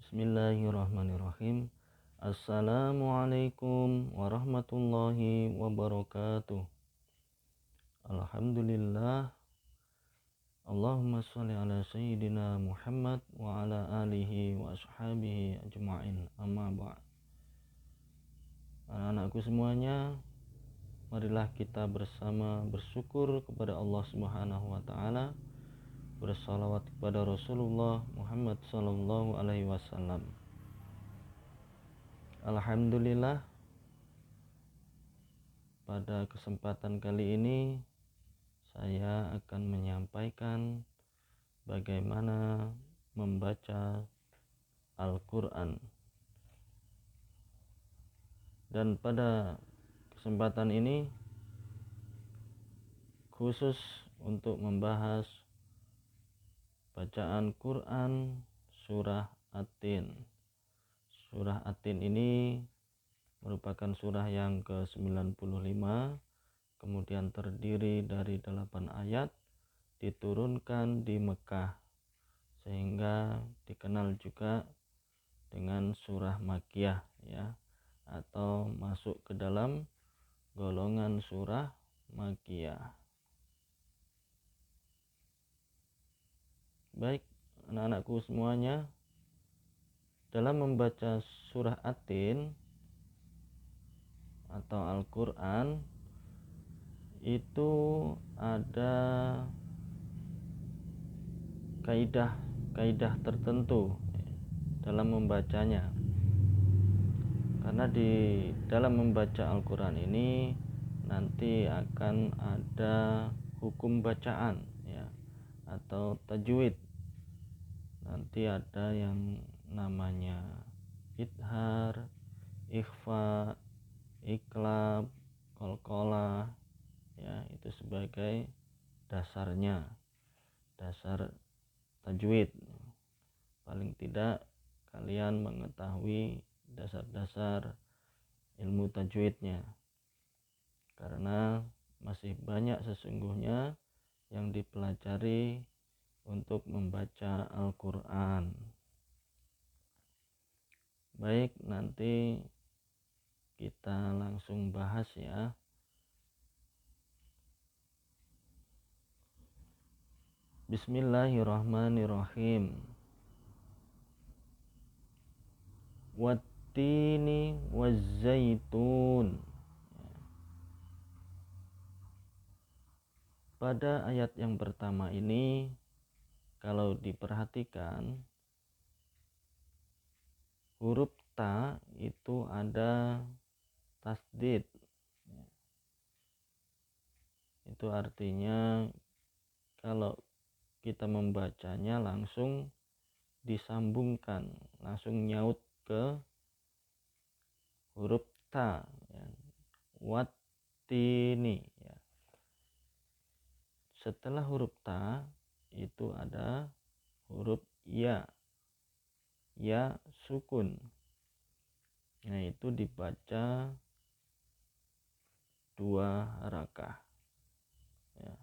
Bismillahirrahmanirrahim. Assalamualaikum warahmatullahi wabarakatuh. Alhamdulillah. Allahumma sholli ala sayyidina Muhammad wa ala alihi wa ashabihi ajma'in. Amma ba'd. Anak-anakku semuanya, marilah kita bersama bersyukur kepada Allah Subhanahu wa taala, bersalawat kepada Rasulullah Muhammad sallallahu alaihi wasallam. Alhamdulillah, pada kesempatan kali ini saya akan menyampaikan bagaimana membaca Al-Quran. Dan pada kesempatan ini khusus untuk membahas bacaan Quran surah At-Tin. Surah At-Tin ini merupakan surah yang ke-95, kemudian terdiri dari 8 ayat, diturunkan di Mekah, sehingga dikenal juga dengan surah Makkiyah, ya, atau masuk ke dalam golongan surah Makkiyah. Baik, anak-anakku semuanya, dalam membaca surah At-Tin atau Al-Quran itu ada kaidah tertentu dalam membacanya, karena di dalam membaca Al-Quran ini nanti akan ada hukum bacaan, ya, atau tajwid. Nanti ada yang namanya idhar, ikhfa, iqlab, qalqalah, ya, itu sebagai dasarnya, dasar tajwid. Paling tidak kalian mengetahui dasar-dasar ilmu tajwidnya, karena masih banyak sesungguhnya yang dipelajari untuk membaca Al-Quran. Baik, nanti kita langsung bahas, ya. Bismillahirrahmanirrahim. Wattini wazzaitun. Pada ayat yang pertama ini, kalau diperhatikan, huruf ta itu ada tasdid. Itu artinya kalau kita membacanya langsung disambungkan, langsung nyaut ke huruf ta, ya. Wattini, ya. Setelah huruf ta itu ada huruf ya, ya sukun. Nah, itu dibaca 2 harakah, ya.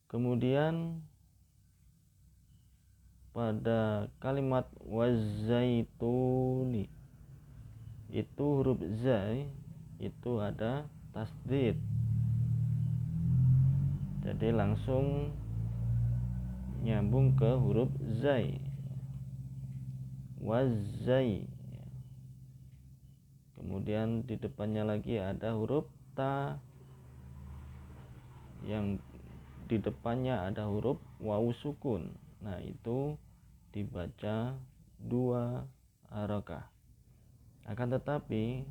Kemudian pada kalimat wazaituni itu huruf zai itu ada tasdid, jadi langsung nyambung ke huruf zai, wazai. Kemudian di depannya lagi ada huruf ta, yang di depannya ada huruf wawu sukun. Nah, itu dibaca 2 harakah. Akan tetapi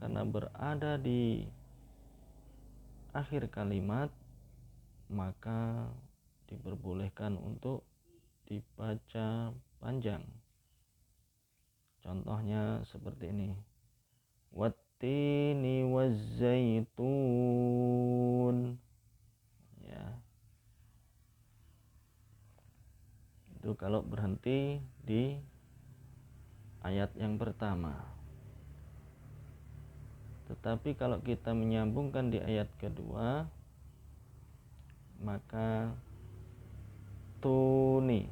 karena berada di akhir kalimat, maka diperbolehkan untuk dibaca panjang. Contohnya seperti ini. Wattini wazzaitun, ya. Itu kalau berhenti di ayat yang pertama. Tetapi kalau kita menyambungkan di ayat kedua, maka tuni,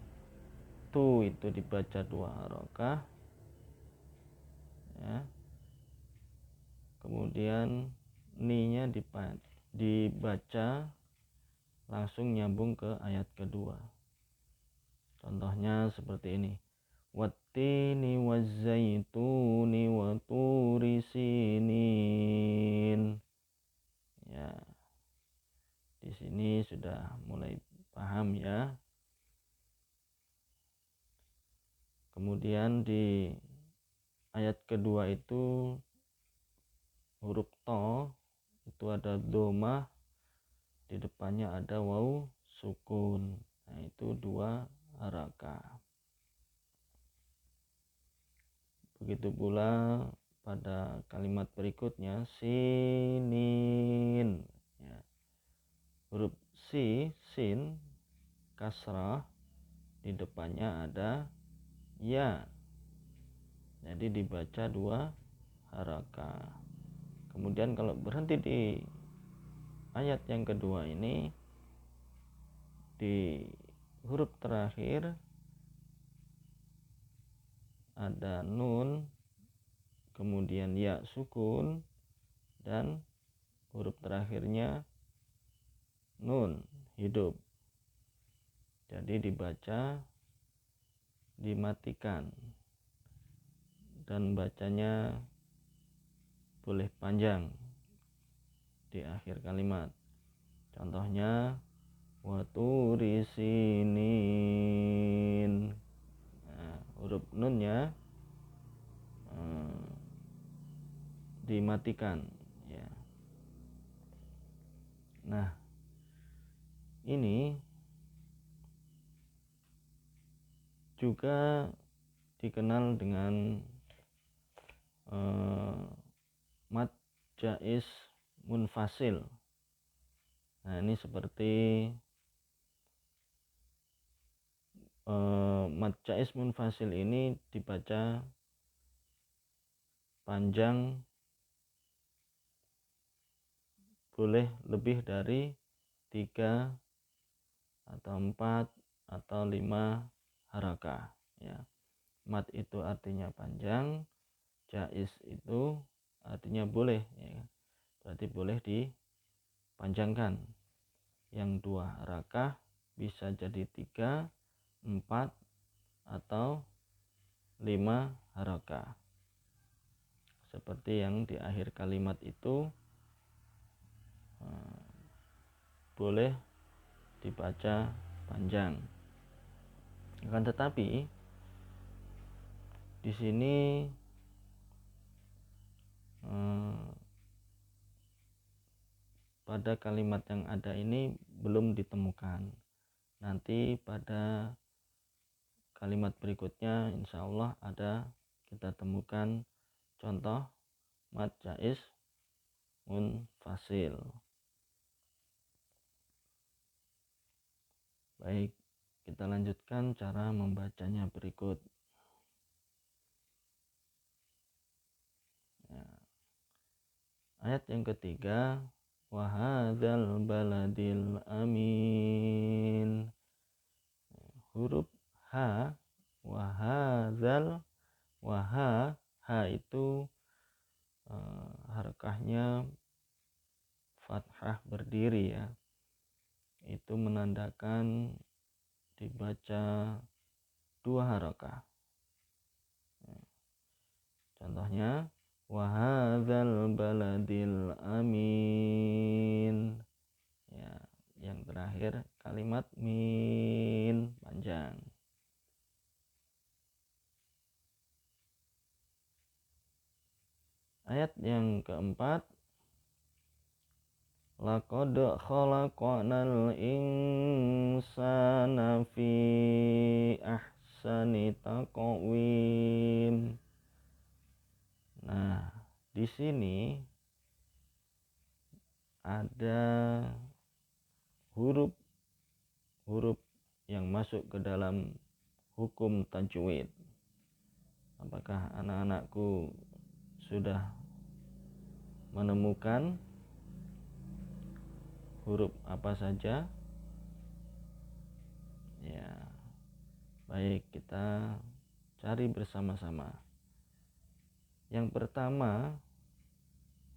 tu, itu dibaca 2 harokah ya. Kemudian ni-nya dibaca langsung nyambung ke ayat kedua. Contohnya seperti ini. Wattini wazzaituni wa turi sinin. Ya. Di sini sudah mulai paham ya. Kemudian di ayat kedua itu huruf to itu ada domah, di depannya ada waw sukun. Nah, itu 2 harakah. Begitu pula pada kalimat berikutnya sinin ya. Huruf sin kasrah, di depannya ada ya, jadi dibaca 2 harakah. Kemudian kalau berhenti di ayat yang kedua ini, di huruf terakhir ada nun, kemudian ya sukun, dan huruf terakhirnya nun hidup, jadi dibaca dimatikan dan bacanya boleh panjang di akhir kalimat. Contohnya waturi sinin. Nah, huruf nunnya dimatikan ya. Nah, ini juga dikenal dengan mad jaiz munfasil. Nah, ini seperti mad jaiz munfasil ini dibaca panjang, boleh lebih dari 3 atau 4 atau 5 harakah ya. Mad itu artinya panjang, jaiz itu artinya boleh ya. Berarti boleh dipanjangkan. Yang 2 harakah bisa jadi 3, 4 atau 5 harakah. Seperti yang di akhir kalimat itu boleh dibaca panjang. Akan tetapi di sini pada kalimat yang ada ini belum ditemukan. Nanti pada kalimat berikutnya insya Allah ada kita temukan contoh mad jaiz munfasil. Baik, kita lanjutkan cara membacanya berikut ya. Ayat yang ketiga, wahadzal baladil amin. Huruf H, wahadzal, ha itu harakahnya fathah berdiri ya. Itu menandakan dibaca 2 harakah. Contohnya wahadzal baladil amin ya. Yang terakhir kalimat min panjang. Ayat yang keempat, laqad khalaqnal insana fi ahsani taqwim. Nah, di sini ada huruf yang masuk ke dalam hukum tajwid. Apakah anak-anakku sudah menemukan huruf apa saja? Ya. Baik, kita cari bersama-sama. Yang pertama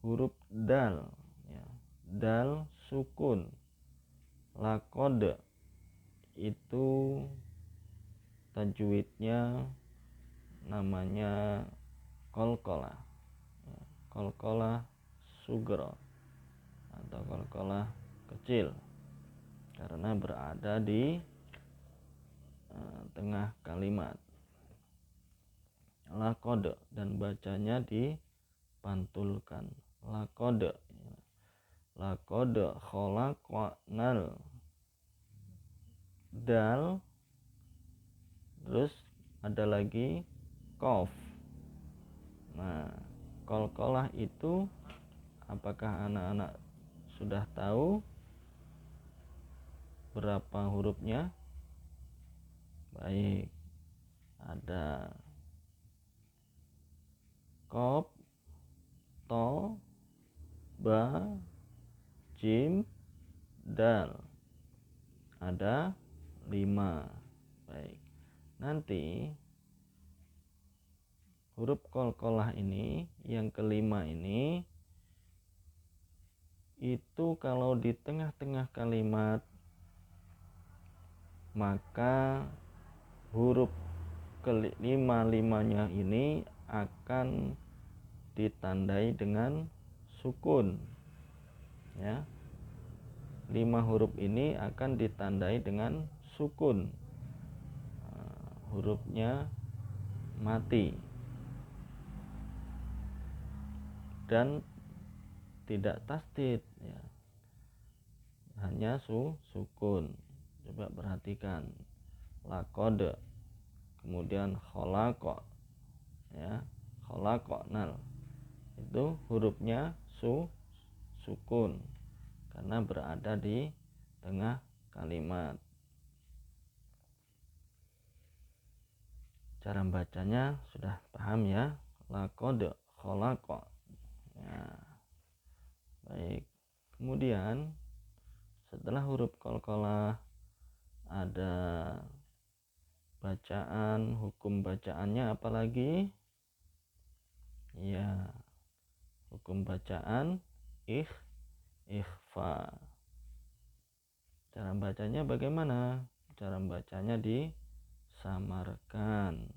huruf dal, ya. Dal sukun. Laqad itu tajwidnya namanya qalqalah, ya. Qalqalah sugro atau qalqalah kecil karena berada di tengah kalimat. Laqad dan bacanya dipantulkan. Laqad, laqad khalaqnal. Dal, terus ada lagi qaf. Nah, qalqalah itu apakah anak-anak sudah tahu berapa hurufnya? Baik, ada qaf, to, ba, jim, dal. Ada 5. Baik, nanti huruf qalqalah ini yang kelima ini itu kalau di tengah-tengah kalimat maka huruf kelima-limanya ini akan ditandai dengan sukun, ya. 5 huruf ini akan ditandai dengan sukun. Hurufnya mati dan tidak tasdid, ya. Hanya sukun. Coba perhatikan. Laqad, kemudian khalaqa, ya. Khalaqnal. Itu hurufnya sukun karena berada di tengah kalimat. Cara bacanya sudah paham, ya. Laqad khalaqa. Ya. Baik. Kemudian setelah huruf qalqalah ada bacaan, hukum bacaannya apalagi? Ya, hukum bacaan ikhfa. Cara bacanya bagaimana? Cara bacanya disamarkan.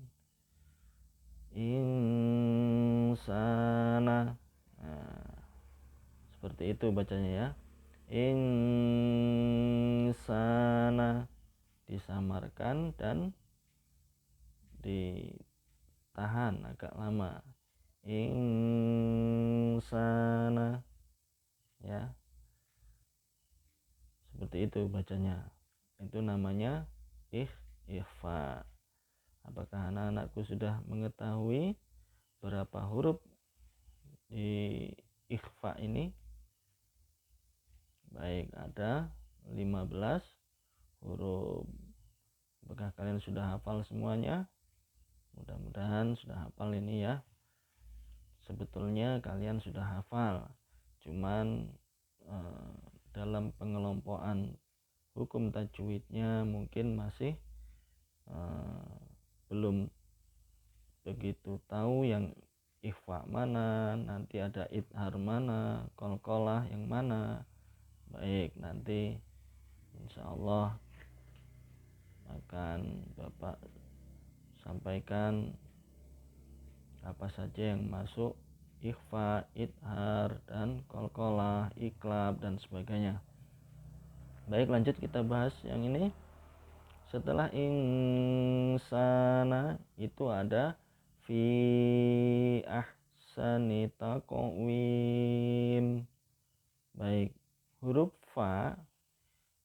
Insana. Nah, seperti itu bacanya, ya. Insana disamarkan dan ditahan agak lama. Insana, ya. Seperti itu bacanya. Itu namanya ikhfa. Apakah anak-anakku sudah mengetahui berapa huruf di ikhfa ini? Baik, ada 15 huruf. Apakah kalian sudah hafal semuanya? Mudah-mudahan sudah hafal ini, ya. Sebetulnya kalian sudah hafal, cuman dalam pengelompokan hukum tajwidnya mungkin masih belum begitu tahu yang ikhfa mana, nanti ada idhar mana, qalqalah yang mana. Baik, nanti insya Allah akan Bapak sampaikan apa saja yang masuk ikhfa, idhar, dan qalqalah, iklab, dan sebagainya. Baik, lanjut kita bahas yang ini. Setelah insana itu ada fi ahsani taqwim. Baik, huruf fa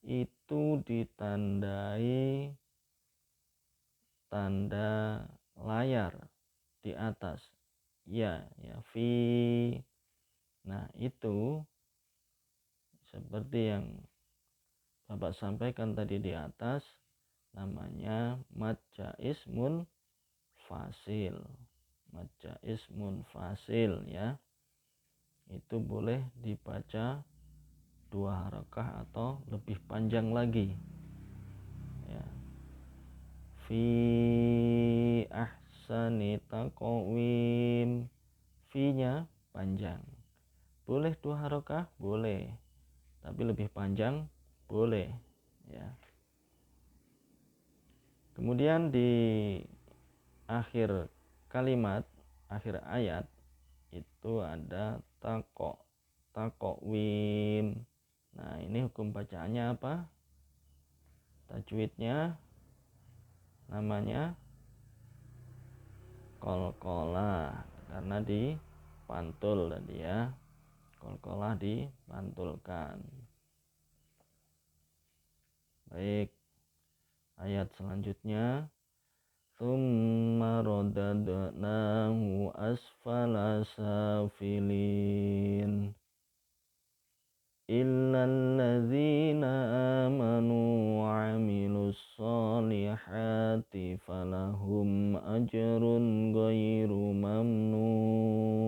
itu ditandai tanda layar di atas, ya fi. Nah, itu seperti yang Bapak sampaikan tadi di atas, namanya mad jaiz munfasil. Mad jaiz munfasil, ya. Itu boleh dibaca 2 harakah atau lebih panjang lagi, ya. fi ahsani taqwim. Fi-nya panjang. Boleh 2 harokah? Boleh. Tapi lebih panjang? Boleh. Ya. Kemudian di akhir kalimat, akhir ayat itu ada taqwim. Nah, ini hukum bacaannya apa? Tajwidnya namanya qalqalah karena dipantul tadi ya. Qalqalah dipantulkan. Baik, ayat selanjutnya tsumma radadnahu asfala safilin illal ladzina amanu wa 'amilus sholihati falahum ajrun ghairu mamnun.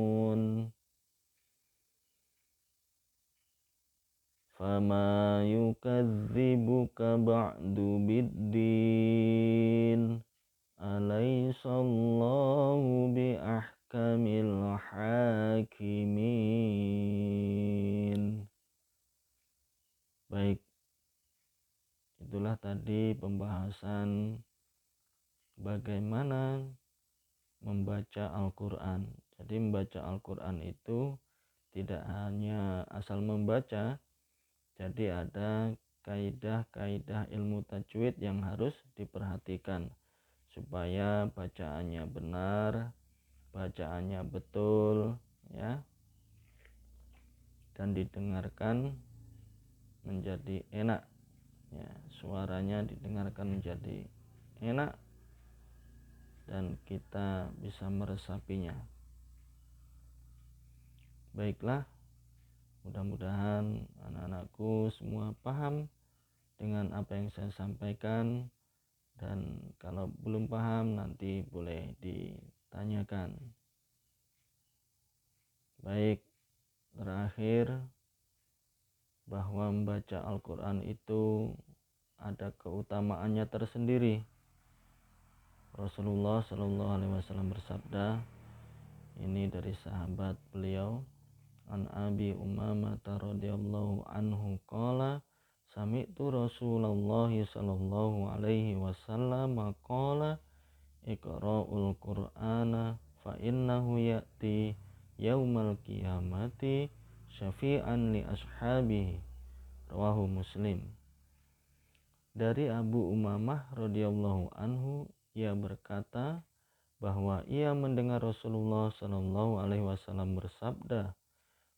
Fama yukadzibuka ba'du biddin alaysallahu biahkamil hakimin. Baik, itulah tadi pembahasan bagaimana membaca Al-Quran. Jadi membaca Al-Quran itu tidak hanya asal membaca, jadi ada kaidah-kaidah ilmu tajwid yang harus diperhatikan supaya bacaannya benar, bacaannya betul ya, dan didengarkan menjadi enak ya, suaranya didengarkan menjadi enak dan kita bisa meresapinya. Baiklah, mudah-mudahan anak-anakku semua paham dengan apa yang saya sampaikan, dan kalau belum paham nanti boleh ditanyakan. Baik, terakhir bahwa membaca Al-Quran itu ada keutamaannya tersendiri. Rasulullah Shallallahu Alaihi Wasallam bersabda, ini dari sahabat beliau, an Abi Umamah radhiyallahu anhu qala sami'tu Rasulullah sallallahu alaihi wasallam qala iqra'ul qur'ana fa innahu ya'ti yaumal qiyamati syafi'an li ashabihi, rawahu Muslim. Dari Abu Umamah radhiyallahu anhu, ia berkata bahwa ia mendengar Rasulullah sallallahu alaihi wasallam bersabda,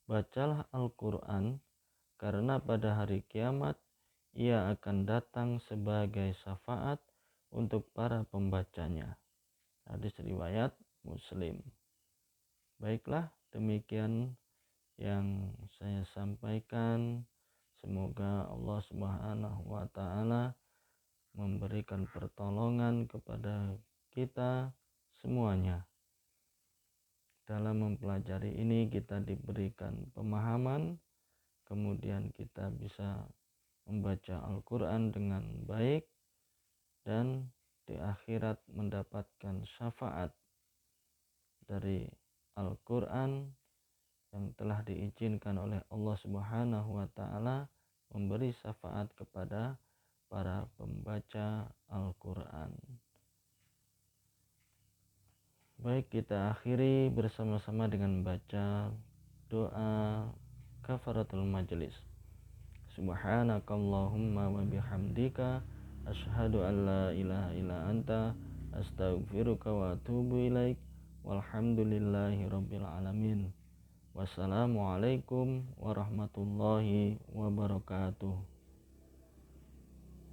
bacalah Al-Quran karena pada hari kiamat ia akan datang sebagai syafaat untuk para pembacanya. Hadis riwayat Muslim. Baiklah, demikian yang saya sampaikan. Semoga Allah Subhanahu wa taala memberikan pertolongan kepada kita semuanya. Dalam mempelajari ini kita diberikan pemahaman, kemudian kita bisa membaca Al-Quran dengan baik, dan di akhirat mendapatkan syafaat dari Al-Quran yang telah diizinkan oleh Allah Subhanahu wa taala memberi syafaat kepada para pembaca Al-Quran. Baik, kita akhiri bersama-sama dengan membaca doa kafaratul majlis. Subhanakallahumma wa bihamdika asyhadu an la ilaha illa anta astaghfiruka wa atubu ilaik. Walhamdulillahi rabbil alamin. Wassalamualaikum warahmatullahi wabarakatuh.